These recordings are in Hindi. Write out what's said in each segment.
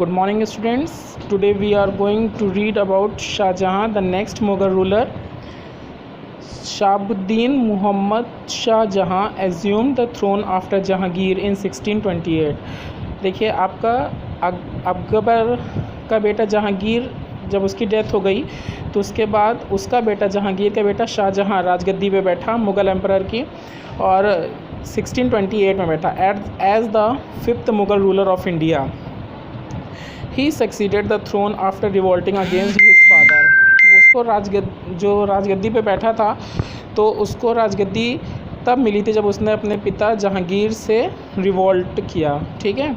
Good morning, students. Today we are going to read about Shah Jahan, the next Mughal ruler. Shahabuddin Muhammad Shah Jahan assumed the throne after Jahangir in 1628. देखिए आपका अकबर का बेटा जहांगीर जब उसकी डेथ हो गई तो उसके बाद उसका बेटा जहांगीर का बेटा शाहजहां राजगद्दी पे बैठा मुग़ल एम्परर की और 1628 में बैठा as the fifth Mughal ruler of India. He succeeded the throne after revolting against his father. उसको राजगद्दी पे बैठा था तो उसको राजगद्दी तब मिली थी जब उसने अपने पिता जहांगीर से रिवोल्ट किया. ठीक है.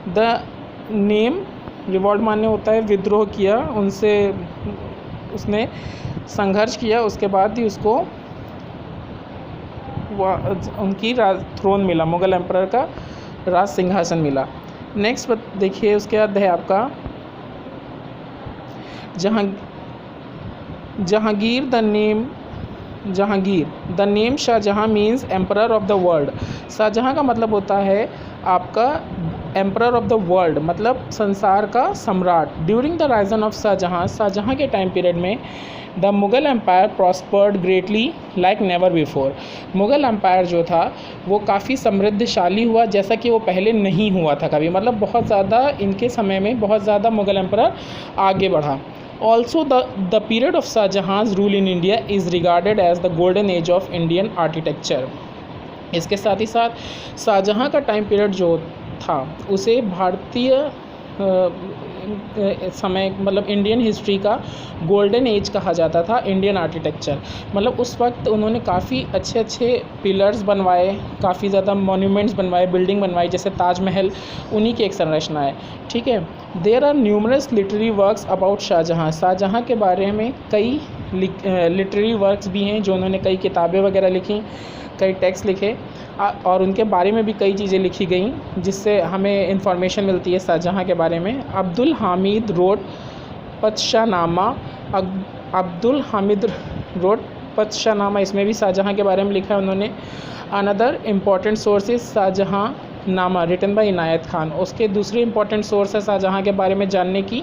द नेम रिवोल्ट माने होता है विद्रोह किया, उनसे उसने संघर्ष किया, उसके बाद ही उसको उनकी थ्रोन मिला, मुग़ल एम्परर का राज सिंहासन मिला. नेक्स्ट देखिए उसके बाद है आपका Jahangir. The name Shahjahan means emperor of the world. Shahjahan का मतलब होता है आपका एम्परर ऑफ द वर्ल्ड, मतलब संसार का सम्राट. During the reign of Shahjahan के टाइम पीरियड में the Mughal empire prospered greatly like never before. Mughal empire जो था वो काफ़ी समृद्धशाली हुआ जैसा कि वो पहले नहीं हुआ था कभी, मतलब बहुत ज़्यादा इनके समय में बहुत ज़्यादा मुग़ल एम्परर आगे बढ़ा. Also the period of Shahjahan's rule in India is regarded as the golden age of Indian architecture. इसके साथ ही साथ शाहजहां का टाइम पीरियड जो था उसे भारतीय समय मतलब इंडियन हिस्ट्री का गोल्डन एज कहा जाता था. इंडियन आर्किटेक्चर मतलब उस वक्त उन्होंने काफ़ी अच्छे पिलर्स बनवाए, काफ़ी ज़्यादा मॉन्यूमेंट्स बनवाए, बिल्डिंग बनवाई, जैसे ताजमहल उन्हीं की एक संरचना है. ठीक है. There are numerous literary works about Shahjahan के बारे में कई लिटरेरी वर्क्स भी हैं जो उन्होंने कई किताबें वगैरह लिखी, कई टेक्स्ट लिखे और उनके बारे में भी कई चीज़ें लिखी गई जिससे हमें इंफॉर्मेशन मिलती है शाहजहां के बारे में. अब्दुल हामिद रोड पतशाहनामा, इसमें भी शाहजहां के बारे में लिखा है उन्होंने. Another important source is Shahjahan Nama written bye Inayat Khan. उसके दूसरे इम्पॉर्टेंट सोर्स है शाहजहां के बारे में जानने की,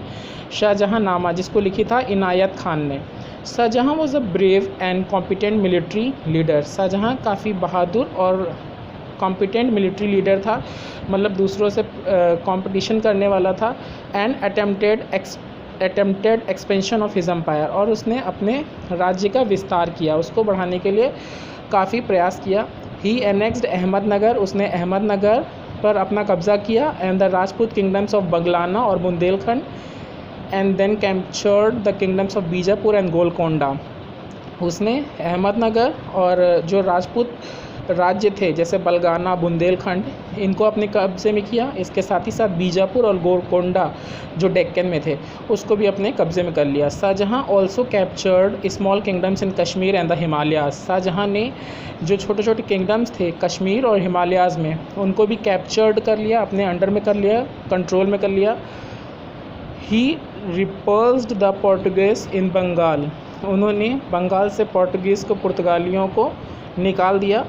शाहजहां नामा, जिसको लिखी था इनायत खान ने. Shahjahan was a brave and competent military leader. Shahjahan काफ़ी बहादुर और कॉम्पिटेंट मिलिट्री लीडर था, मतलब दूसरों से कंपटीशन करने वाला था. And attempted expansion of his empire, और उसने अपने राज्य का विस्तार किया, उसको बढ़ाने के लिए काफ़ी प्रयास किया. ही एनेक्स्ड अहमदनगर, उसने अहमदनगर पर अपना कब्ज़ा किया. And the Rajput kingdoms of Baglana और Bundelkhand. And then captured the kingdoms of Bijapur and Golconda. उसने अहमदनगर और जो राजपूत राज्य थे जैसे बलगाना, बुंदेलखंड, इनको अपने कब्ज़े में किया. इसके साथ ही साथ बीजापुर और गोलकोंडा जो डेक्कन में थे उसको भी अपने कब्ज़े में कर लिया. Shahjahan also captured small kingdoms in Kashmir and the Himalayas. Shahjahan ने जो छोटे छोटे किंगडम्स थे कश्मीर और हिमालयाज़ में उनको भी कैप्चर्ड कर लिया, अपने अंडर में कर लिया, कंट्रोल में कर लिया. He repulsed the Portuguese in Bengal. उन्होंने बंगाल से पुर्तगालियों को निकाल दिया.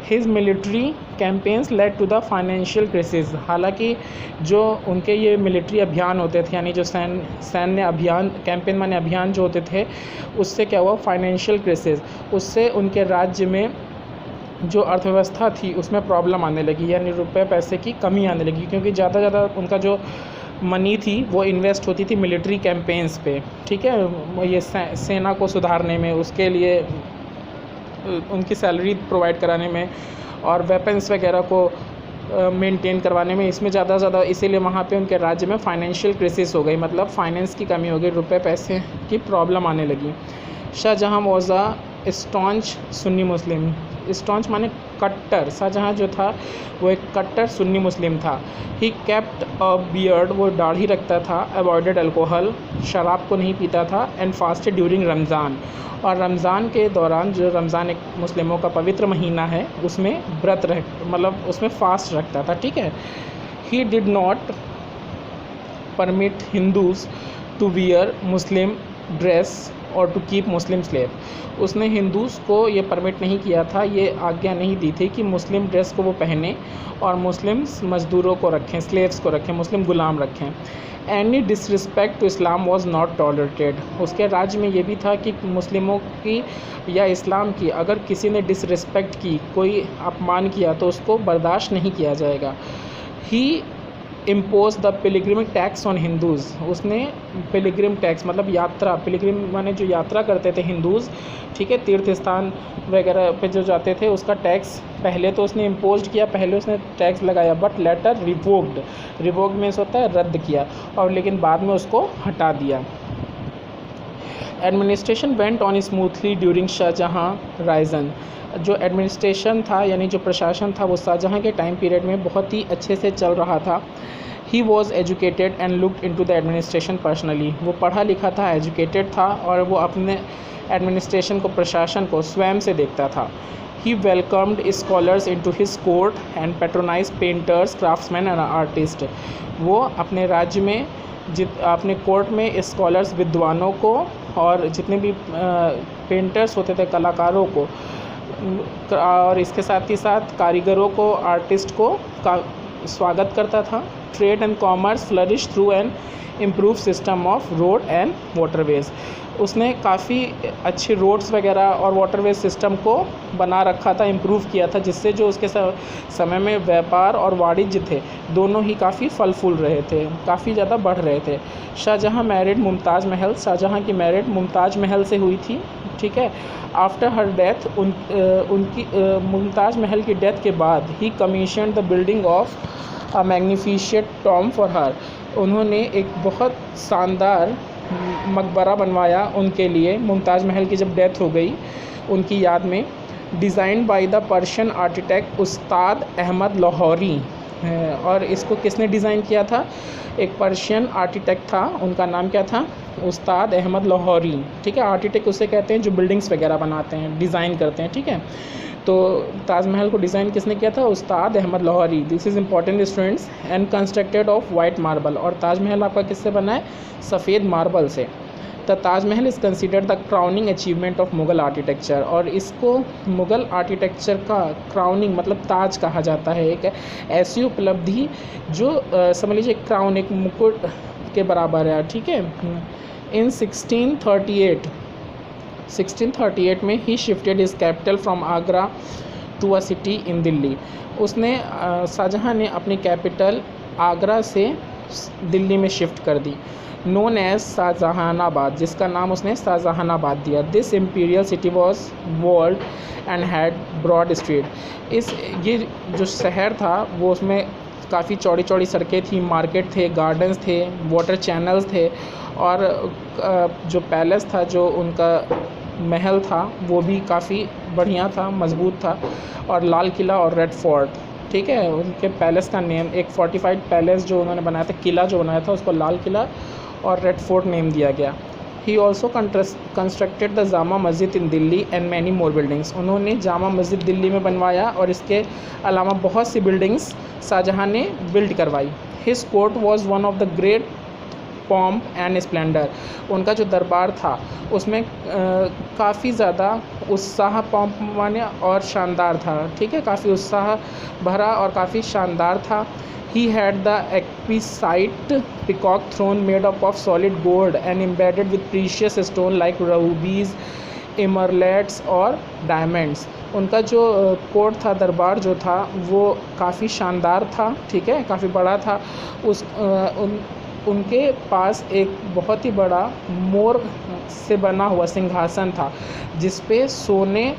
His military campaigns led to the financial crisis. हालांकि जो उनके ये मिलिट्री अभियान होते थे, यानी जो सैन्य अभियान, कैंपेन माने अभियान जो होते थे, उससे क्या हुआ, फाइनेंशियल क्राइसिस. उससे उनके राज्य में जो अर्थव्यवस्था थी उसमें प्रॉब्लम आने लगी, यानी रुपए पैसे की कमी आने लगी, क्योंकि ज़्यादा उनका जो मनी थी वो इन्वेस्ट होती थी मिलिट्री कैंपेन्स पे. ठीक है. ये सेना को सुधारने में, उसके लिए उनकी सैलरी प्रोवाइड कराने में और वेपन्स वगैरह को मेंटेन करवाने में, इसमें ज़्यादा इसीलिए वहाँ पे उनके राज्य में फाइनेंशियल क्राइसिस हो गई, मतलब फाइनेंस की कमी हो गई, रुपए पैसे की प्रॉब्लम आने लगी. Shahjahan was a staunch Sunni Muslim. Staunch माने कट्टर. शाहजहां जो था वो एक कट्टर सुन्नी मुस्लिम था. ही केप्ट अ बियर्ड, वो दाढ़ी रखता था. अवॉइडेड अल्कोहल, शराब को नहीं पीता था. एंड फास्टेड ड्यूरिंग रमज़ान, और रमज़ान के दौरान, जो रमज़ान एक मुस्लिमों का पवित्र महीना है, उसमें व्रत मतलब उसमें फास्ट रखता था. ठीक है. He did not permit Hindus to wear Muslim dress और टू कीप मुस्लिम स्लेव। उसने हिंदूज़ को ये परमिट नहीं किया था, ये आज्ञा नहीं दी थी कि मुस्लिम ड्रेस को वो पहने और मुस्लिम्स मज़दूरों को रखें, स्लेव्स को रखें, मुस्लिम ग़ुलाम रखें। Any disrespect to Islam was not tolerated. उसके राज्य में ये भी था कि मुस्लिमों की या इस्लाम की अगर किसी ने डिसरिस्पेक्ट की, कोई अपमान किया, तो उसको बर्दाश्त नहीं किया जाएगा। He impose the pilgrim tax on Hindus. उसने पिलग्रिम टैक्स मतलब यात्रा, पिलग्रिम माने जो यात्रा करते थे हिंदूज़, ठीक है, तीर्थ स्थान वगैरह पे जो जाते थे, उसका टैक्स पहले तो उसने इम्पोज किया, पहले उसने टैक्स लगाया, but later revoked. Revoked means होता है रद्द किया, और लेकिन बाद में उसको हटा दिया। Administration went on smoothly during Shahjahan reign. जो एडमिनिस्ट्रेशन था यानी जो प्रशासन था वो शाहजहाँ के टाइम पीरियड में बहुत ही अच्छे से चल रहा था। He was educated and looked into the administration personally. वो पढ़ा लिखा था, एजुकेटेड था, और वो अपने एडमिनिस्ट्रेशन को, प्रशासन को स्वयं से देखता था। He welcomed scholars into his court and patronize painters, craftsman and artist. वो अपने राज्य में अपने कोर्ट में स्कॉलर्स, विद्वानों को, और जितने भी पेंटर्स होते थे, कलाकारों को, और इसके साथ ही साथ कारीगरों को, आर्टिस्ट को का स्वागत करता था। Trade and commerce flourish through an improve system of road and waterways. उसने काफ़ी अच्छे रोड्स वगैरह और वाटरवेज सिस्टम को बना रखा था, इम्प्रूव किया था, जिससे जो उसके समय में व्यापार और वाणिज्य थे दोनों ही काफ़ी फल फूल रहे थे, काफ़ी ज़्यादा बढ़ रहे थे। शाहजहाँ मैरिड मुमताज़ महल। शाहजहाँ की मैरिड मुमताज़ महल से हुई थी, ठीक है। आफ्टर हर डेथ, उनकी मुमताज़ महल की डेथ के बाद he commission the building of a magnificent tomb for her. उन्होंने एक बहुत शानदार मकबरा बनवाया उनके लिए। मुमताज़ महल की जब डेथ हो गई उनकी याद में, design by the Persian architect उस्ताद अहमद लाहौरी। और इसको किसने डिज़ाइन किया था? एक पर्शियन आर्किटेक्ट था, उनका नाम क्या था? उस्ताद अहमद लाहौरी, ठीक है। आर्किटेक्ट उसे कहते हैं जो बिल्डिंग्स वगैरह बनाते हैं, डिज़ाइन करते हैं, ठीक है। तो ताजमहल को डिज़ाइन किसने किया था? Ustad Ahmad Lahori. This is important students. And constructed of white marble. और ताजमहल आपका किससे बना है? सफ़ेद मार्बल से। The Taj Mahal is considered the crowning achievement of Mughal architecture. और इसको मुग़ल आर्किटेक्चर का क्राउनिंग मतलब ताज कहा जाता है। एक ऐसी उपलब्धि जो समझ लीजिए क्राउन, एक मुकुट के बराबर है, ठीक है। इन 1638 में ही shifted is capital from Agra to a city in Delhi. उसने शाहजहाँ ने अपनी कैपिटल आगरा से दिल्ली में शिफ्ट कर दी, नोन एज शाहजहानाबाद, जिसका नाम उसने शाहजहानाबाद दिया। This imperial city was walled and had broad street. ये जो शहर था वो उसमें काफ़ी चौड़ी चौड़ी सड़कें थी, मार्केट थे, गार्डन्स थे, वाटर चैनल्स थे, और जो पैलेस था, जो उनका महल था, वो भी काफ़ी बढ़िया था, मजबूत था। और लाल किला और रेड फोर्ट, ठीक है, उनके पैलेस का नेम, एक फोर्टिफाइड पैलेस जो उन्होंने बनाया था, किला जो बनाया था, उसको लाल किला और रेड फोर्ट नेम दिया गया। He also constructed the Jama Masjid in Delhi and many more buildings. उन्होंने जामा मस्जिद दिल्ली में बनवाया और इसके अलावा बहुत सी बिल्डिंग्स शाहजहाँ ने बिल्ड करवाई। His court was one of the great pomp and splendour. उनका जो दरबार था उसमें काफ़ी ज़्यादा उत्साह, पॉम्प माने और शानदार था, ठीक है, काफ़ी उत्साह भरा और काफ़ी शानदार था। He had the exquisite peacock throne made up of solid gold and embedded with precious stone like rubies, emeralds और diamonds. उनका जो कोर्ट था, दरबार जो था, वो काफ़ी शानदार था, ठीक है, काफ़ी बड़ा था। उनके पास एक बहुत ही बड़ा मोर से बना हुआ सिंहासन था, जिस पे सोने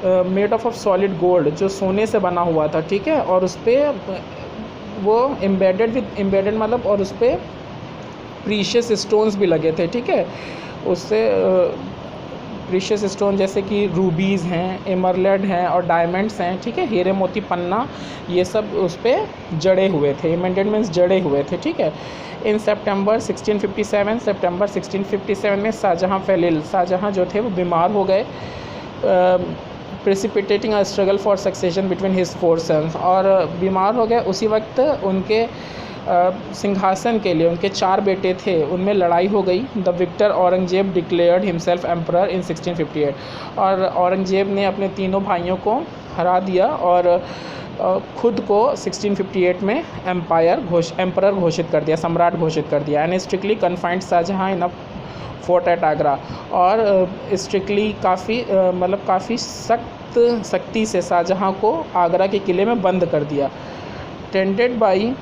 मेड ऑफ सॉलिड गोल्ड, जो सोने से बना हुआ था, ठीक है, और उस पर वो एम्बेडेड मतलब, और उस पर प्रीशियस स्टोन्स भी लगे थे, ठीक है। उससे प्रीशियस स्टोन जैसे कि रूबीज़ हैं, एमरल्ड हैं और डायमंड्स हैं, ठीक है, हीरे मोती पन्ना, ये सब उस पर जड़े हुए थे। एम्बेडेड मीन्स जड़े हुए थे, ठीक है। इन सितंबर 1657 में शाहजहाँ जो थे वो बीमार हो गए, precipitating a struggle for succession between his 4 sons. और बीमार हो गए उसी वक्त उनके सिंहासन के लिए उनके 4 बेटे थे, उनमें लड़ाई हो गई। The victor Aurangzeb declared himself emperor in 1658, और औरंगजेब ने अपने तीनों भाइयों को हरा दिया और खुद को 1658 में एम्परर घोषित कर दिया, सम्राट घोषित कर दिया। And strictly confined Shahjahan in a fort at Agra, और स्ट्रिक्टली काफ़ी सख्ती से शाहजहाँ को आगरा के किले में बंद कर दिया। Tended by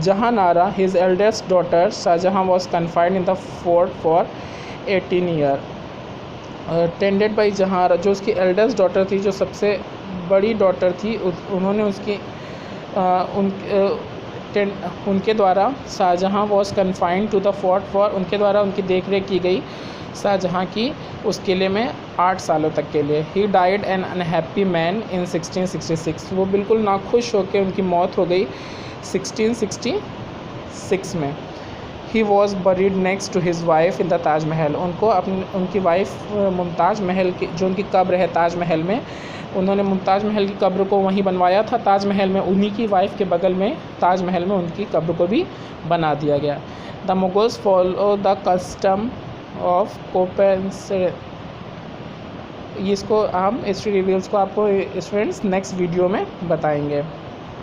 Jahanara his eldest daughter, Shahjahan was confined in the fort for 18 year. Tended by Jahanara, जो उसकी एल्डेस्ट डॉटर थी, जो सबसे बड़ी डॉटर थी, उन्होंने उनके द्वारा Shahjahan was confined to the fort for, उनके द्वारा उनकी देख रेख की गई शाहजहाँ की उस किले में 8 सालों तक के लिए। He died an unhappy man in 1666, वो बिल्कुल नाखुश होकर उनकी मौत हो गई 1666 में। He was buried next to his wife in the Taj Mahal, उनकी वाइफ मुमताज़ महल की, जो उनकी कब्र है ताजमहल में, उन्होंने मुमताज़ महल की कब्र को वहीं बनवाया था ताजमहल में, उन्हीं की वाइफ के बगल में ताजमहल में उनकी कब्र को भी बना दिया गया। The Mughals follow the custom of compensation, इसको हम हिस्ट्री रिव्यूल्स को आपको स्टूडेंट्स नेक्स्ट वीडियो में बताएंगे।